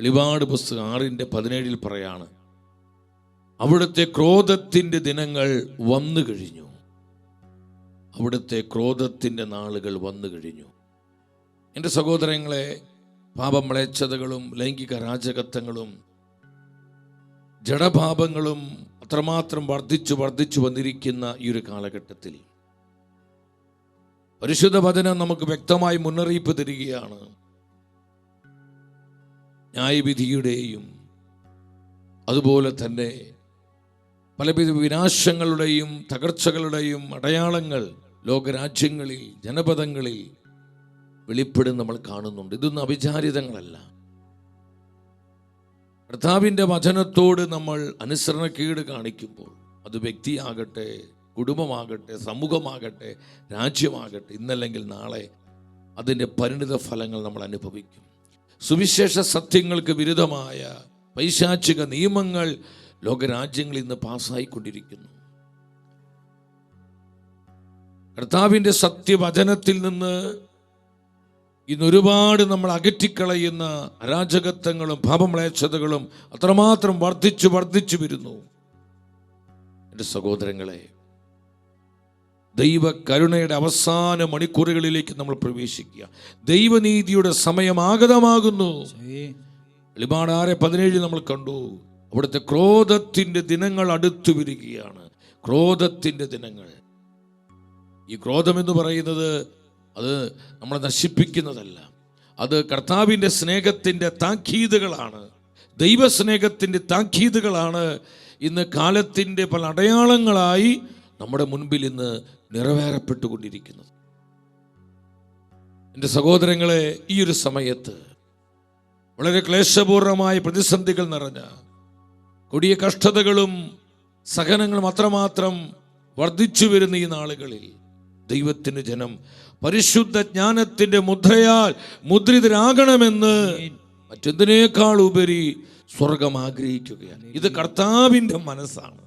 വെളിപാട് പുസ്തകം 6:17 പറയാണ്, അവിടുത്തെ ക്രോധത്തിൻ്റെ ദിനങ്ങൾ വന്നു കഴിഞ്ഞു. അവിടുത്തെ ക്രോധത്തിൻ്റെ നാളുകൾ വന്നു കഴിഞ്ഞു. എൻ്റെ സഹോദരങ്ങളെ, പാപമ്ലേച്ഛതകളും ലൈംഗിക അരാജകത്വങ്ങളും ജഡപാപങ്ങളും അത്രമാത്രം വർദ്ധിച്ചു വന്നിരിക്കുന്ന ഈ ഒരു കാലഘട്ടത്തിൽ പരിശുദ്ധ വചനം നമുക്ക് വ്യക്തമായി മുന്നറിയിപ്പ് തരികയാണ്. ന്യായവിധിയുടെയും അതുപോലെ തന്നെ പലവിധ വിനാശങ്ങളുടെയും തകർച്ചകളുടെയും അടയാളങ്ങൾ ലോകരാജ്യങ്ങളിൽ ജനപദങ്ങളിൽ വെളിപ്പെടും നമ്മൾ കാണുന്നുണ്ട്. ഇതൊന്നും അവിചാരിതങ്ങളല്ല. കർത്താവിൻ്റെ വചനത്തോട് നമ്മൾ അനുസരണക്കേട് കാണിക്കുമ്പോൾ, അത് വ്യക്തിയാകട്ടെ, കുടുംബമാകട്ടെ, സമൂഹമാകട്ടെ, രാജ്യമാകട്ടെ, ഇന്നല്ലെങ്കിൽ നാളെ അതിൻ്റെ പരിണിത ഫലങ്ങൾ നമ്മൾ അനുഭവിക്കും. സുവിശേഷ സത്യങ്ങൾക്ക് വിരുദ്ധമായ പൈശാചിക നിയമങ്ങൾ ലോകരാജ്യങ്ങളിൽ ഇന്ന് പാസ്സായിക്കൊണ്ടിരിക്കുന്നു. കർത്താവിൻ്റെ സത്യവചനത്തിൽ നിന്ന് ഇന്നൊരുപാട് നമ്മൾ അകറ്റിക്കളയുന്ന അരാജകത്വങ്ങളും പാപമ്ലേച്ഛതകളും അത്രമാത്രം വർദ്ധിച്ചു വരുന്നു. എൻ്റെ സഹോദരങ്ങളെ, ദൈവ കരുണയുടെ അവസാന മണിക്കൂറുകളിലേക്ക് നമ്മൾ പ്രവേശിക്കുക. ദൈവനീതിയുടെ സമയം ആഗതമാകുന്നു. വെളിപാട് 6:17 നമ്മൾ കണ്ടു. അവിടുത്തെ ക്രോധത്തിൻ്റെ ദിനങ്ങൾ അടുത്തു വരികയാണ്. ക്രോധത്തിൻ്റെ ദിനങ്ങൾ. ഈ ക്രോധം എന്ന് പറയുന്നത് അത് നമ്മളെ നശിപ്പിക്കുന്നതല്ല. അത് കർത്താവിൻ്റെ സ്നേഹത്തിൻ്റെ താക്കീതുകളാണ്, ദൈവസ്നേഹത്തിൻ്റെ താക്കീതുകളാണ്. ഇന്ന് കാലത്തിൻ്റെ പല അടയാളങ്ങളായി നമ്മുടെ മുൻപിൽ ഇന്ന് നിറവേറപ്പെട്ടുകൊണ്ടിരിക്കുന്നത്. എൻ്റെ സഹോദരങ്ങളെ, ഈ ഒരു സമയത്ത് വളരെ ക്ലേശപൂർണമായ പ്രതിസന്ധികൾ നിറഞ്ഞ കൊടിയ കഷ്ടതകളും സഹനങ്ങളും അത്രമാത്രം വർദ്ധിച്ചു വരുന്ന ഈ നാളുകളിൽ ദൈവത്തിൻ്റെ ജനം പരിശുദ്ധ ജ്ഞാനത്തിൻ്റെ മുദ്രയാൽ മുദ്രിതരാകണമെന്ന് മറ്റെന്തിനേക്കാൾ ഉപരി സ്വർഗം ആഗ്രഹിക്കുകയാണ്. ഇത് കർത്താവിൻ്റെ മനസ്സാണ്.